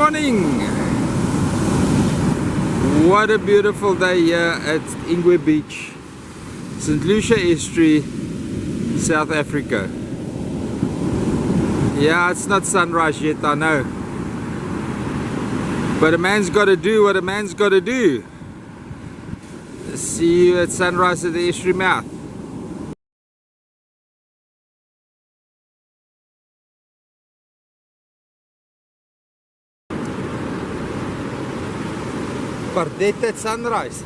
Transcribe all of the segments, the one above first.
morning. What a beautiful day here at Ingwe Beach, St. Lucia Estuary, South Africa. Yeah, it's not sunrise yet, I know, but a man's got to do what a man's got to do. See you at sunrise at the estuary mouth. Pardet at sunrise.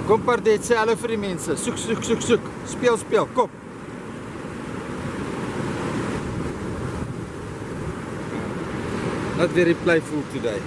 Kom Pardet, sê hallo vir die mense. Soek, soek, soek, soek. Speel, speel, kom. Not very playful today.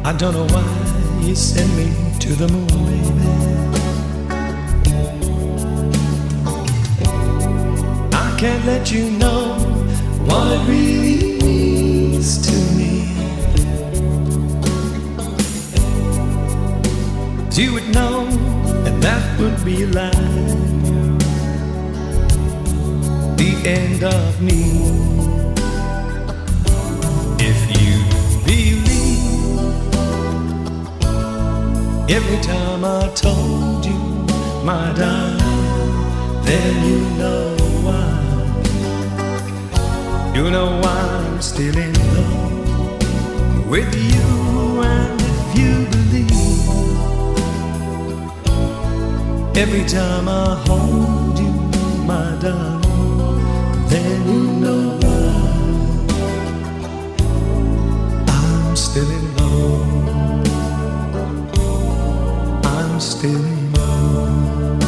I don't know why you sent me to the moon, baby. I can't let you know what it really means to me. You would know, and that would be like the end of me. If you believe every time I told you, my darling, then you know why. You know why I'm still in love with you. And if you believe every time I hold you, my darling, then you know why I'm still in love. Still in love.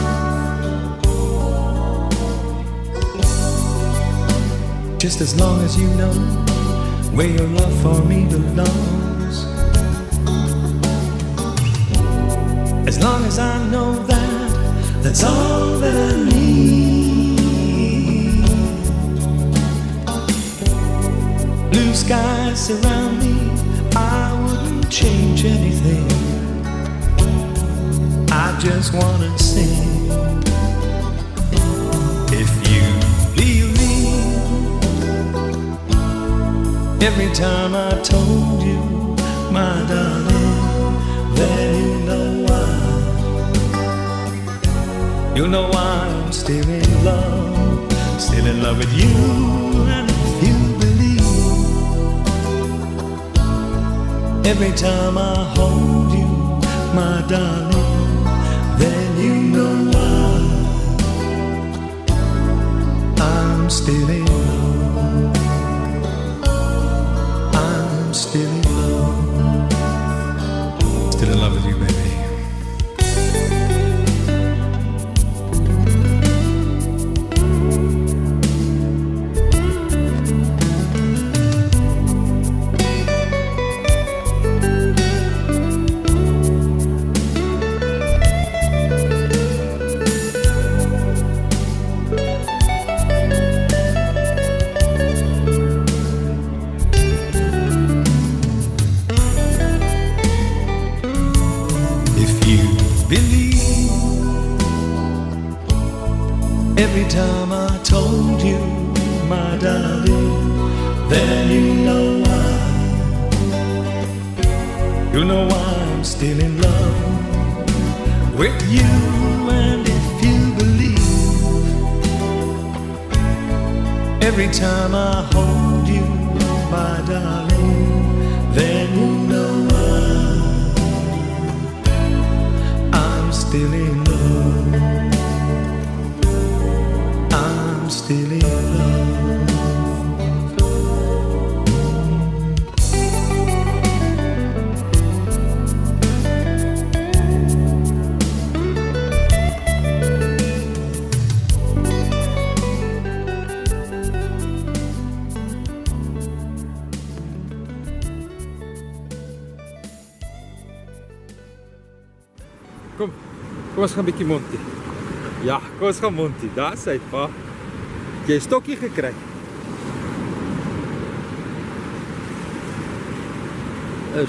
Just as long as you know where your love for me belongs, as long as I know that, that's all that I need. Blue skies surround me, I wouldn't change anything. I just wanna sing. If you believe every time I told you, my darling, then you know why. You know why I'm still in love with you. And if you believe every time I hold you, my darling, then you know why I'm still in love. I'm still in love. Still in love with you, baby. Every time I told you, my darling, then you know why. You know why I'm still in love with you. And if you believe every time I hold you, my darling, then you know why Kom ons gaan bietjie Monty. Ja, kom ons gaan Monty. Daar is hy, pa. Jy het stokkie gekry.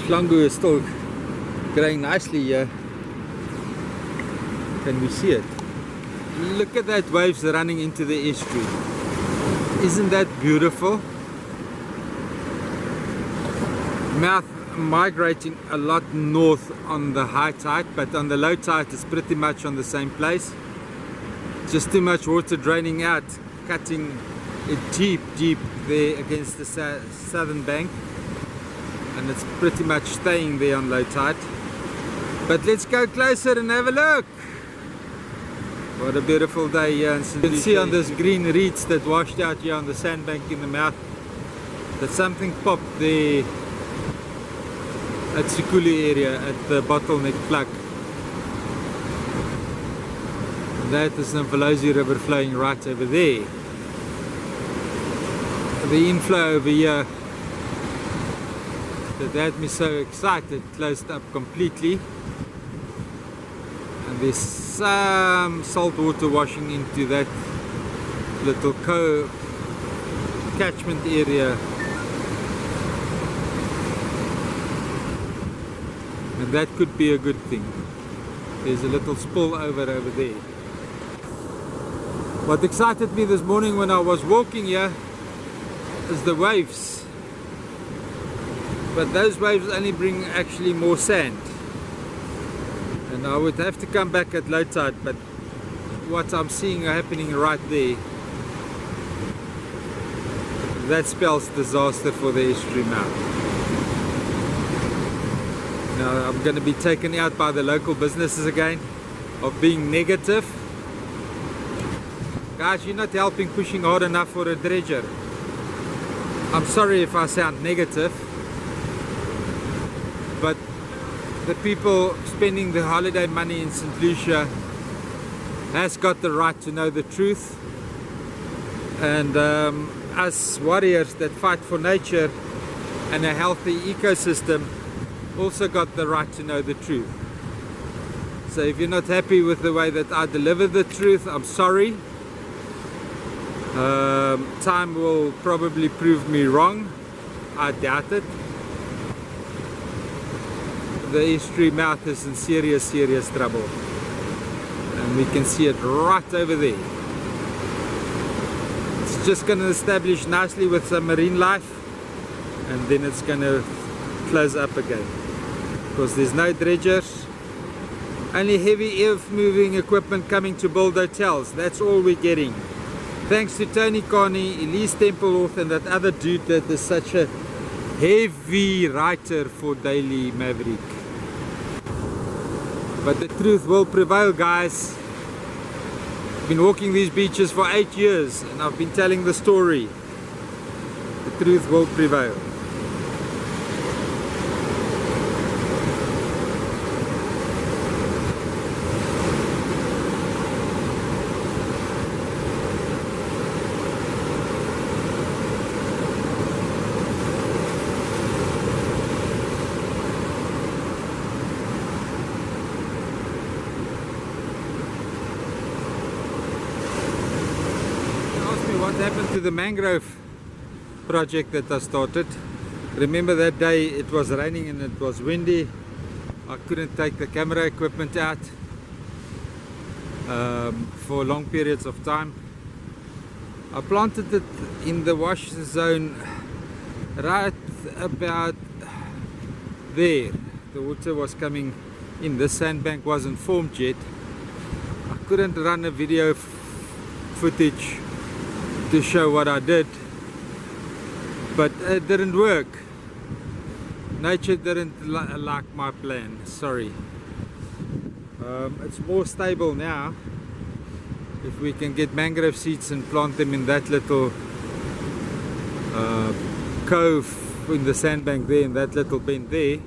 Flango is still growing nicely here. Can we see it? Look at that waves running into the estuary. Isn't that beautiful? Mouth migrating a lot north on the high tide, but on the low tide it's pretty much on the same place. Just too much water draining out, cutting it deep there against the southern bank, and it's pretty much staying there on low tide. But let's go closer and have a look. What a beautiful day here in St. Lucia. You can see on this green reeds that washed out here on the sandbank in the mouth that something popped there at Sikuli area at the bottleneck plug. That is the Mvolozi River flowing right over there. The inflow over here that had me so excited closed up completely, and there's some salt water washing into that little catchment area, and that could be a good thing. There's a little spill over there. What excited me this morning when I was walking here is the waves, but those waves only bring actually more sand, and I would have to come back at low tide, but what I'm seeing happening right there, that spells disaster for the estuary mouth. Now I'm going to be taken out by the local businesses again of being negative. Guys, you're not helping pushing hard enough for a dredger. I'm sorry if I sound negative, but the people spending the holiday money in St. Lucia has got the right to know the truth, and us warriors that fight for nature and a healthy ecosystem also got the right to know the truth. So if you're not happy with the way that I deliver the truth, I'm sorry. Time will probably prove me wrong. I doubt it. The estuary mouth is in serious trouble, and we can see it right over there. It's just going to establish nicely with some marine life, and then it's going to close up again because there's no dredgers, only heavy earth moving equipment coming to build hotels. That's all we're getting. Thanks to Tony Carney, Elise Templeworth, and that other dude that is such a heavy writer for Daily Maverick. But the truth will prevail, guys. I've been walking these beaches for 8 years and I've been telling the story. The truth will prevail. What happened to the mangrove project that I started? Remember that day it was raining and it was windy. I couldn't take the camera equipment out for long periods of time. I planted it in the wash zone right about there. The water was coming in. The sandbank wasn't formed yet. I couldn't run a video footage to show what I did, but it didn't work. Nature didn't like my plan, sorry. It's more stable now if we can get mangrove seeds and plant them in that little cove in the sandbank there, in that little bend there.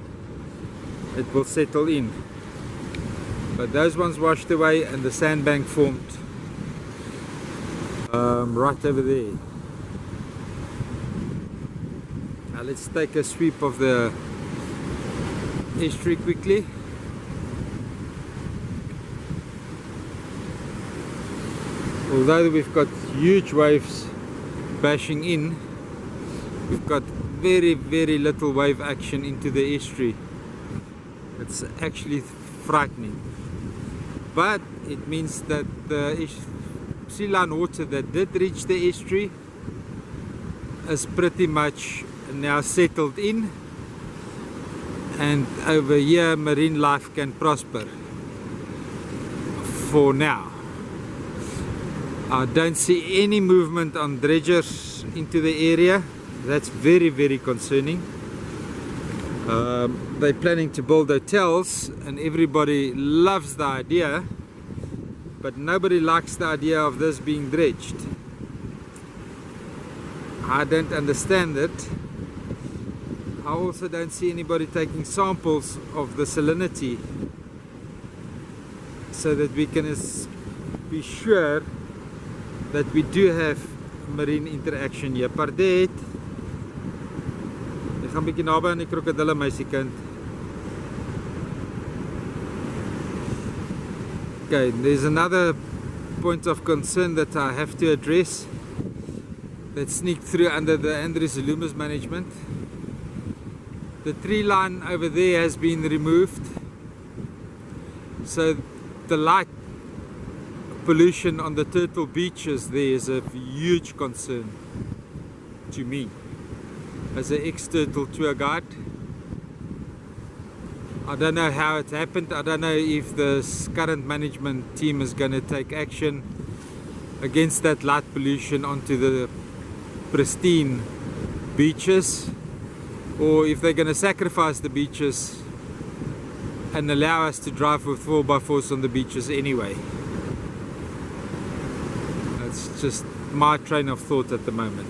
It will settle in, but those ones washed away and the sandbank formed right over there. Now let's take a sweep of the estuary quickly. Although we've got huge waves bashing in, we've got very little wave action into the estuary. It's actually frightening, but it means that the sea line water that did reach the estuary is pretty much now settled in, and over here marine life can prosper for now. I don't see any movement on dredgers into the area. That's very concerning. They're planning to build hotels and everybody loves the idea, but nobody likes the idea of this being dredged. I don't understand it. I also don't see anybody taking samples of the salinity so that we can be sure that we do have marine interaction here. Pardet, ek gaan bietjie naby aan die krokodille, meisiekind. Okay, there's another point of concern that I have to address that sneaked through under the Andrews Loomis management. The tree line over there has been removed, so the light pollution on the turtle beaches there is a huge concern to me as an ex-turtle tour guide. I don't know how it happened. I don't know if the current management team is going to take action against that light pollution onto the pristine beaches, or if they're going to sacrifice the beaches and allow us to drive with 4x4s on the beaches anyway. That's just my train of thought at the moment.